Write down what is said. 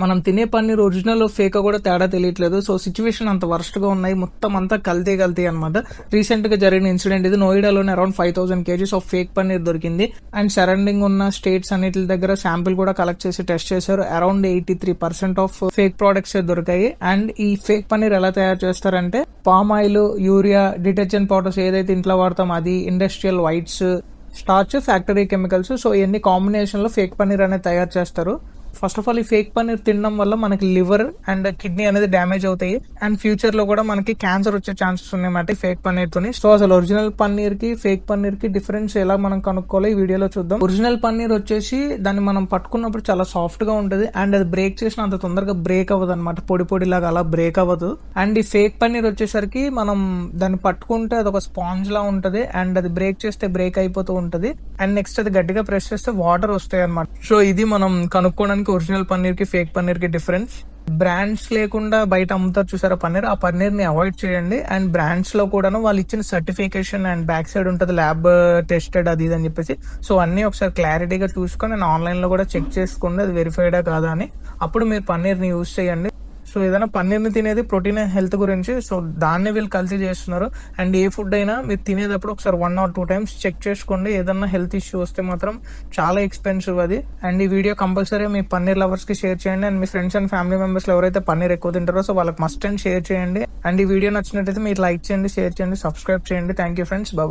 మనం తినే paneer original fake కూడా తేడా తెలియట్లేదు. సో సిచ్యువేషన్ అంత వరస్ట్ గా ఉన్నాయి, మొత్తం అంతా కల్తీ అనమాట. రీసెంట్ గా జరిగిన ఇన్సిడెంట్ ఇది. నోయిడాలోనే around 5,000 kgs of fake paneer దొరికింది. అండ్ సరౌండింగ్ ఉన్న స్టేట్స్ అన్నిటి దగ్గర శాంపిల్ కూడా కలెక్ట్ చేసి టెస్ట్ చేశారు. అరౌండ్ 83% ఆఫ్ ఫేక్ ప్రొడక్ట్స్ దొరికాయి. అండ్ ఈ ఫేక్ పన్నీర్ ఎలా తయారు చేస్తారంటే palm oil, urea, detergent powders ఏదైతే ఇంట్లో వాడతాం అది, industrial whites, starch, factory chemicals, so ఇవన్నీ కాంబినేషన్ లో ఫేక్ పన్నీర్ అనేది తయారు చేస్తారు. ఫస్ట్ ఆఫ్ ఆల్ ఈ ఫేక్ పన్నీర్ తినడం వల్ల మనకి లివర్ అండ్ కిడ్నీ అనేది డ్యామేజ్ అవుతాయి. అండ్ ఫ్యూచర్ లో కూడా మనకి క్యాన్సర్ వచ్చే ఛాన్సెస్ ఉన్నాయన్నమాట ఫేక్ పన్నీర్ తోని. సో అసలు ఒరిజినల్ పన్నీర్ కి ఫేక్ పన్నీర్ కి డిఫరెన్స్ ఎలా మనం కనుక్కోవాలో ఈ వీడియోలో చూద్దాం. ఒరిజినల్ పన్నీర్ వచ్చేసి దాన్ని మనం పట్టుకున్నప్పుడు చాలా సాఫ్ట్ గా ఉంటుంది. అండ్ అది బ్రేక్ చేసిన అంత తొందరగా బ్రేక్ అవ్వదు అనమాట, పొడి లాగా అలా బ్రేక్ అవ్వదు. అండ్ ఈ ఫేక్ పన్నీర్ వచ్చేసరికి మనం దాన్ని పట్టుకుంటే అది ఒక స్పాంజ్ లా ఉంటది. అండ్ అది బ్రేక్ చేస్తే బ్రేక్ అయిపోతూ ఉంటది. అండ్ నెక్స్ట్ అది గట్టిగా ప్రెస్ చేస్తే వాటర్ వస్తాయి అనమాట. సో ఇది మనం కనుక్కోవడానికి ఒరిజినల్ పన్నీర్ కి ఫేక్ పన్నీర్ కి డిఫరెన్స్. బ్రాండ్స్ లేకుండా బయట అమ్ముతారు చూసారా పన్నీర్, ఆ పన్నీర్ ని అవాయిడ్ చేయండి. అండ్ బ్రాండ్స్ లో కూడాను వాళ్ళు ఇచ్చిన సర్టిఫికేషన్ అండ్ బ్యాక్ సైడ్ ఉంటుంది ల్యాబ్ టెస్టెడ్ అది ఇది అని చెప్పేసి. సో అన్ని ఒకసారి క్లారిటీగా చూసుకొని నేను ఆన్లైన్ లో కూడా చెక్ చేసుకోండి అది వెరిఫైడా కాదా అని. అప్పుడు మీరు పన్నీర్ ని యూజ్ చేయండి. సో ఏదైనా పన్నీర్ని తినేది ప్రోటీన్ హెల్త్ గురించి, సో దాన్ని వీళ్ళు కల్తీ చేస్తున్నారు. అండ్ ఏ ఫుడ్ అయినా మీరు తినేటప్పుడు ఒకసారి 1 or 2 times చెక్ చేసుకోండి. ఏదన్నా హెల్త్ ఇష్యూ వస్తే మాత్రం చాలా ఎక్స్పెన్సివ్ అది. అండ్ ఈ వీడియో కంపల్సరీ మీ పన్నీర్ లవర్స్ కి షేర్ చేయండి. అండ్ మీ ఫ్రెండ్స్ అండ్ ఫ్యామిలీ మెంబర్స్ లో ఎవరైతే పన్నీర్ ఎక్కువ తింటారో సో వాళ్ళకి మస్ట్ అండ్ షేర్ చేయండి. అండ్ ఈ వీడియో నచ్చినట్టయితే మీరు లైక్ చేయండి, షేర్ చేయండి, సబ్స్క్రైబ్ చేయండి. Thank you friends, bye.